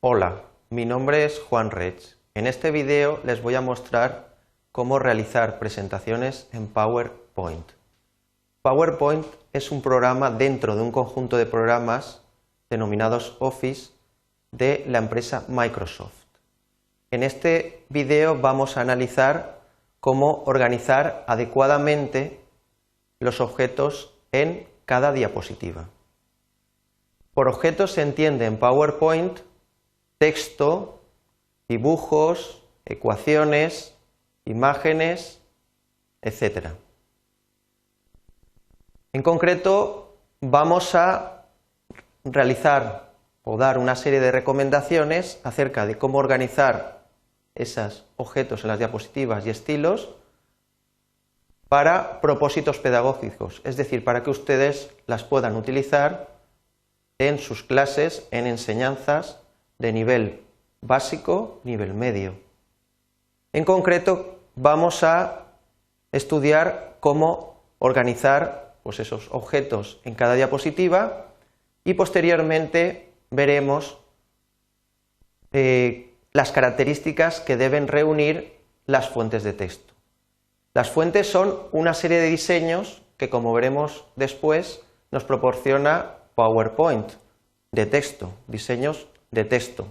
Hola, mi nombre es Juan Reig. En este vídeo les voy a mostrar cómo realizar presentaciones en PowerPoint. PowerPoint es un programa dentro de un conjunto de programas denominados Office de la empresa Microsoft. En este vídeo vamos a analizar cómo organizar adecuadamente los objetos en cada diapositiva. Por objetos se entiende en PowerPoint texto, dibujos, ecuaciones, imágenes, etc. En concreto, vamos a realizar o dar una serie de recomendaciones acerca de cómo organizar esos objetos en las diapositivas y estilos para propósitos pedagógicos, es decir, para que ustedes las puedan utilizar en sus clases, en enseñanzas de nivel básico, nivel medio. En concreto, vamos a estudiar cómo organizar esos objetos en cada diapositiva y posteriormente veremos las características que deben reunir las fuentes de texto. Las fuentes son una serie de diseños que, como veremos después, nos proporciona PowerPoint de texto, diseños de texto.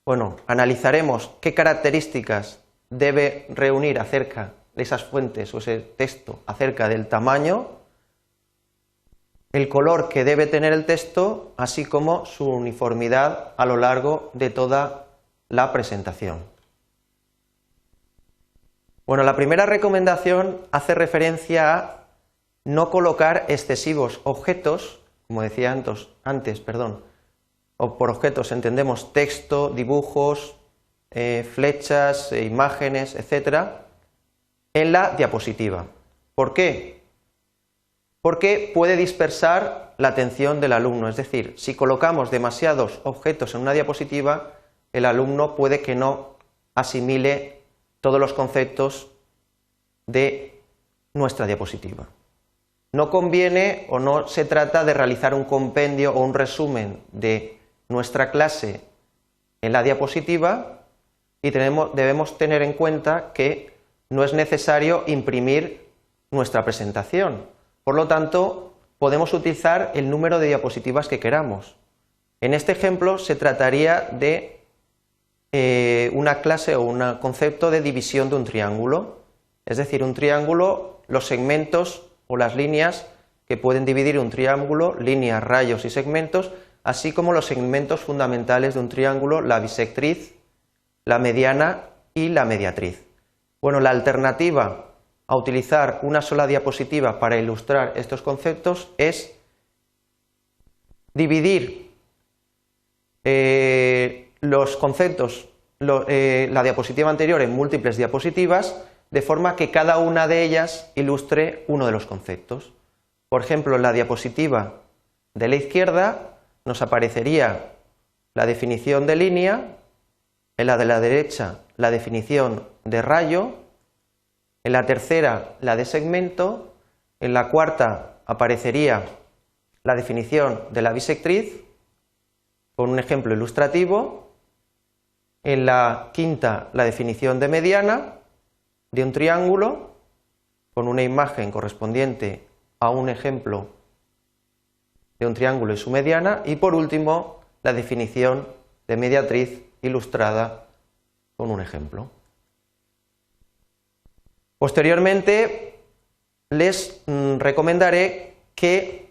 Bueno, analizaremos qué características debe reunir acerca de esas fuentes o ese texto acerca del tamaño, el color que debe tener el texto, así como su uniformidad a lo largo de toda la presentación. Bueno, la primera recomendación hace referencia a no colocar excesivos objetos, como decía antes, o por objetos entendemos texto, dibujos, flechas, imágenes, etc., en la diapositiva. ¿Por qué? Porque puede dispersar la atención del alumno, es decir, si colocamos demasiados objetos en una diapositiva, el alumno puede que no asimile todos los conceptos de nuestra diapositiva. No conviene o no se trata de realizar un compendio o un resumen de nuestra clase en la diapositiva y debemos tener en cuenta que no es necesario imprimir nuestra presentación. Por lo tanto, podemos utilizar el número de diapositivas que queramos. En este ejemplo se trataría de una clase o un concepto de división de un triángulo. Es decir, un triángulo, los segmentos o las líneas que pueden dividir un triángulo, líneas, rayos y segmentos, así como los segmentos fundamentales de un triángulo, la bisectriz, la mediana y la mediatriz. Bueno, la alternativa a utilizar una sola diapositiva para ilustrar estos conceptos es dividir los conceptos, la diapositiva anterior en múltiples diapositivas, de forma que cada una de ellas ilustre uno de los conceptos. Por ejemplo, en la diapositiva de la izquierda nos aparecería la definición de línea, en la de la derecha la definición de rayo, en la tercera la de segmento, en la cuarta aparecería la definición de la bisectriz, con un ejemplo ilustrativo, en la quinta la definición de mediana de un triángulo, con una imagen correspondiente a un ejemplo de un triángulo y su mediana, y por último la definición de mediatriz ilustrada con un ejemplo. Posteriormente les recomendaré que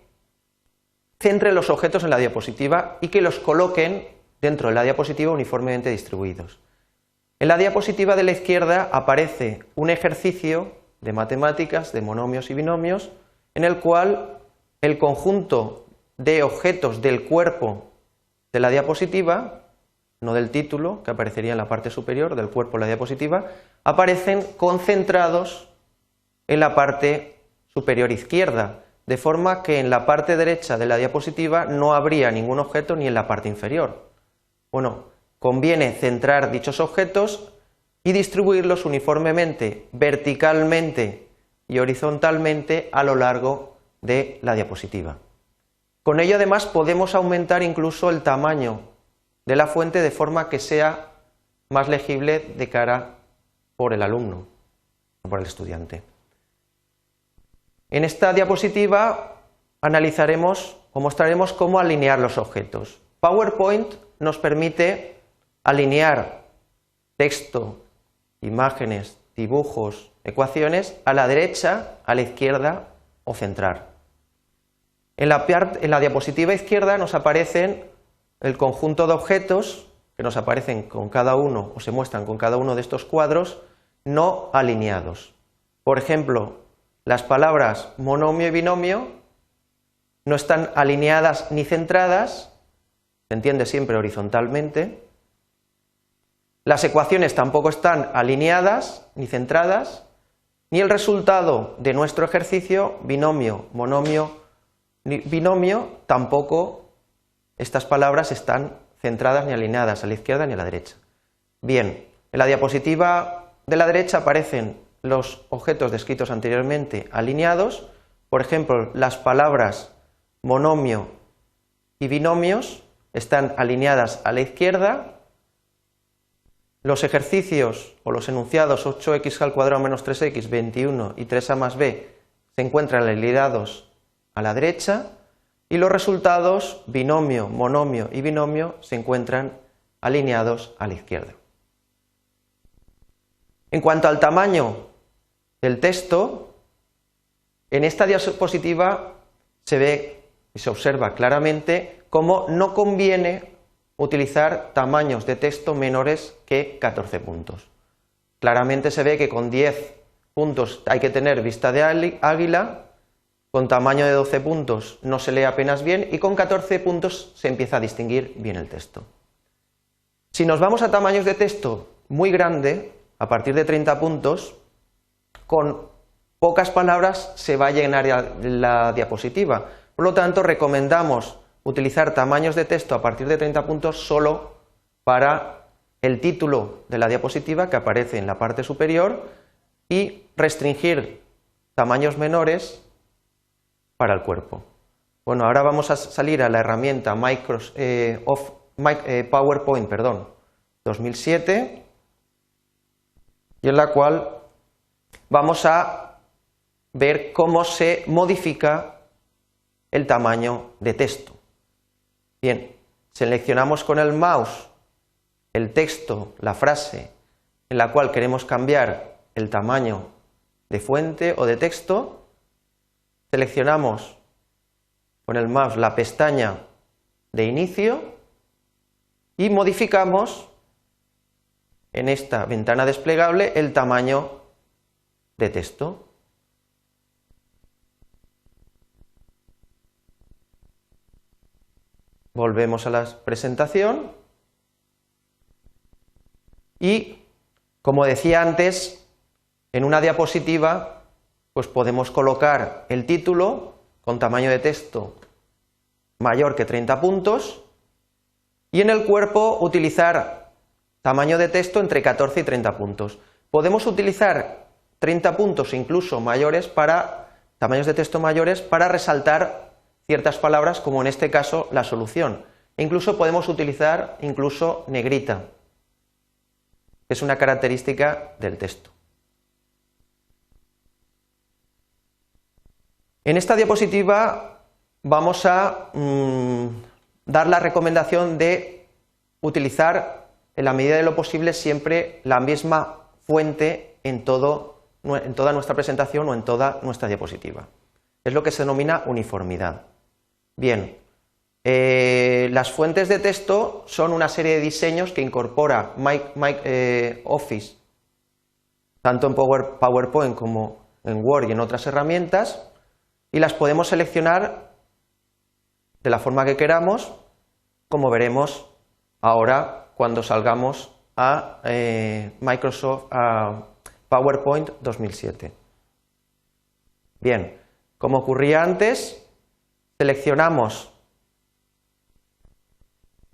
centren los objetos en la diapositiva y que los coloquen dentro de la diapositiva uniformemente distribuidos. En la diapositiva de la izquierda aparece un ejercicio de matemáticas, de monomios y binomios, en el cual el conjunto de objetos del cuerpo de la diapositiva, no del título, que aparecería en la parte superior del cuerpo de la diapositiva, aparecen concentrados en la parte superior izquierda, de forma que en la parte derecha de la diapositiva no habría ningún objeto ni en la parte inferior. Bueno, conviene centrar dichos objetos y distribuirlos uniformemente, verticalmente y horizontalmente a lo largo de la diapositiva. Con ello además podemos aumentar incluso el tamaño de la fuente de forma que sea más legible de cara por el alumno o por el estudiante. En esta diapositiva analizaremos o mostraremos cómo alinear los objetos. PowerPoint nos permite alinear texto, imágenes, dibujos, ecuaciones a la derecha, a la izquierda o centrar. En la diapositiva izquierda nos aparecen el conjunto de objetos que nos aparecen con cada uno o se muestran con cada uno de estos cuadros no alineados. Por ejemplo, las palabras monomio y binomio no están alineadas ni centradas, se entiende siempre horizontalmente. Las ecuaciones tampoco están alineadas ni centradas, ni el resultado de nuestro ejercicio, binomio, monomio, binomio, tampoco estas palabras están centradas ni alineadas a la izquierda ni a la derecha. Bien, en la diapositiva de la derecha aparecen los objetos descritos anteriormente alineados, por ejemplo, las palabras monomio y binomios están alineadas a la izquierda. Los ejercicios o los enunciados 8x al cuadrado menos 3x, 21 y 3a más b se encuentran alineados a la derecha y los resultados binomio, monomio y binomio se encuentran alineados a la izquierda. En cuanto al tamaño del texto, en esta diapositiva se ve y se observa claramente cómo no conviene utilizar tamaños de texto menores que 14 puntos. Claramente se ve que con 10 puntos hay que tener vista de águila, con tamaño de 12 puntos no se lee apenas bien y con 14 puntos se empieza a distinguir bien el texto. Si nos vamos a tamaños de texto muy grande, a partir de 30 puntos, con pocas palabras se va a llenar la diapositiva. Por lo tanto, recomendamos utilizar tamaños de texto a partir de 30 puntos solo para el título de la diapositiva que aparece en la parte superior y restringir tamaños menores para el cuerpo. Bueno, ahora vamos a salir a la herramienta PowerPoint 2007 y en la cual vamos a ver cómo se modifica el tamaño de texto. Bien, seleccionamos con el mouse el texto, la frase en la cual queremos cambiar el tamaño de fuente o de texto, seleccionamos con el mouse la pestaña de inicio y modificamos en esta ventana desplegable el tamaño de texto. Volvemos a la presentación y, como decía antes, en una diapositiva pues podemos colocar el título con tamaño de texto mayor que 30 puntos y en el cuerpo utilizar tamaño de texto entre 14 y 30 puntos. Podemos utilizar 30 puntos incluso mayores tamaños de texto mayores para resaltar ciertas palabras, como en este caso la solución. Incluso podemos utilizar negrita, que es una característica del texto. En esta diapositiva vamos a dar la recomendación de utilizar, en la medida de lo posible, siempre la misma fuente en toda nuestra presentación o en toda nuestra diapositiva. Es lo que se denomina uniformidad. Bien, las fuentes de texto son una serie de diseños que incorpora Office, tanto en PowerPoint como en Word y en otras herramientas, y las podemos seleccionar de la forma que queramos, como veremos ahora cuando salgamos a PowerPoint 2007. Bien, como ocurría antes, seleccionamos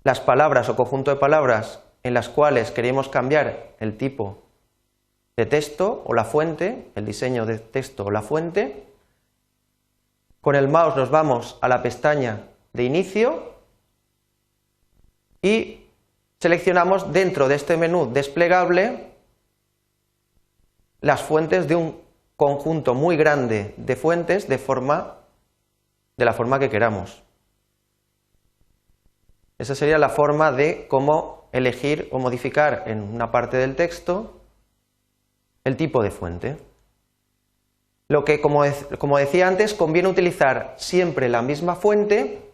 las palabras o conjunto de palabras en las cuales queremos cambiar el tipo de texto o la fuente, el diseño de texto o la fuente. Con el mouse nos vamos a la pestaña de inicio y seleccionamos dentro de este menú desplegable las fuentes de un conjunto muy grande de fuentes de la forma que queramos. Esa sería la forma de cómo elegir o modificar en una parte del texto el tipo de fuente. Lo que, como decía antes, conviene utilizar siempre la misma fuente,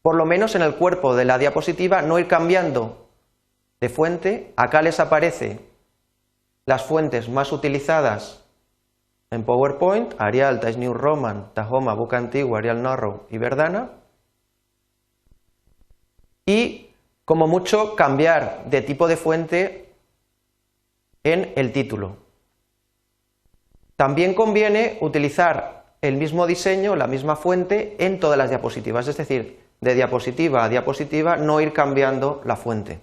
por lo menos en el cuerpo de la diapositiva, no ir cambiando de fuente. Acá les aparece las fuentes más utilizadas en PowerPoint: Arial, Times New Roman, Tahoma, Book Antigua, Arial Narrow y Verdana. Y, como mucho, cambiar de tipo de fuente en el título. También conviene utilizar el mismo diseño, la misma fuente, en todas las diapositivas, es decir, de diapositiva a diapositiva no ir cambiando la fuente.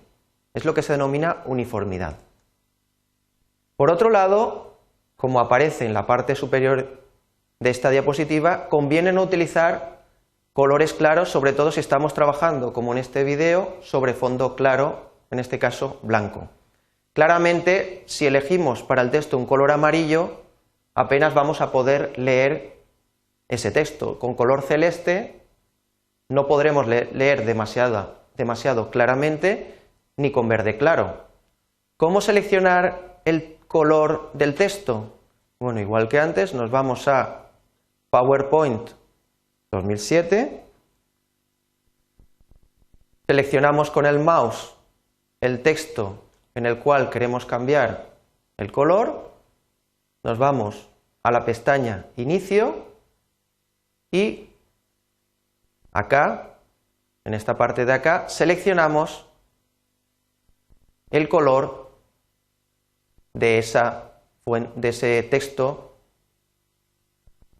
Es lo que se denomina uniformidad. Por otro lado, como aparece en la parte superior de esta diapositiva, conviene no utilizar colores claros, sobre todo si estamos trabajando, como en este vídeo, sobre fondo claro, en este caso blanco. Claramente, si elegimos para el texto un color amarillo, apenas vamos a poder leer ese texto. Con color celeste no podremos leer demasiado claramente, ni con verde claro. ¿Cómo seleccionar el color del texto? Bueno, igual que antes, nos vamos a PowerPoint 2007, seleccionamos con el mouse el texto en el cual queremos cambiar el color, nos vamos a la pestaña Inicio y acá, en esta parte de acá, seleccionamos el color de ese texto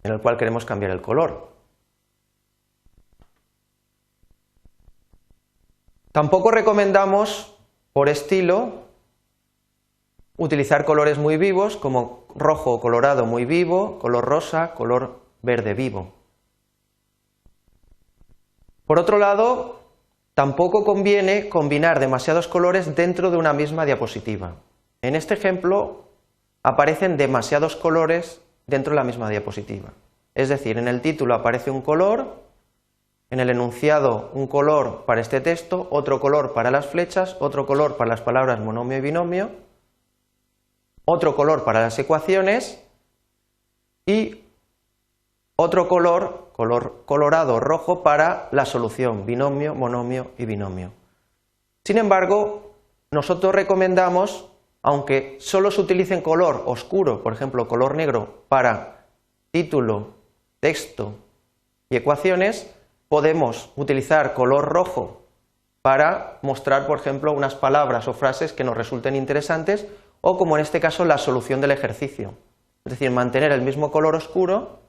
en el cual queremos cambiar el color. Tampoco recomendamos, por estilo, utilizar colores muy vivos como rojo o colorado muy vivo, color rosa, color verde vivo. Por otro lado, tampoco conviene combinar demasiados colores dentro de una misma diapositiva. En este ejemplo aparecen demasiados colores dentro de la misma diapositiva. Es decir, en el título aparece un color, en el enunciado un color para este texto, otro color para las flechas, otro color para las palabras monomio y binomio, otro color para las ecuaciones y otro color colorado rojo para la solución, binomio, monomio y binomio. Sin embargo, nosotros recomendamos, aunque solo se utilice en color oscuro, por ejemplo, color negro para título, texto y ecuaciones, podemos utilizar color rojo para mostrar, por ejemplo, unas palabras o frases que nos resulten interesantes o, como en este caso, la solución del ejercicio. Es decir, mantener el mismo color oscuro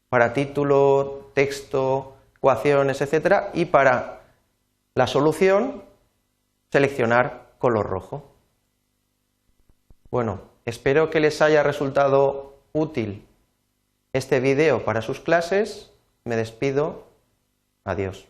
para título, texto, ecuaciones, etc. y para la solución seleccionar color rojo. Bueno, espero que les haya resultado útil este vídeo para sus clases. Me despido. Adiós.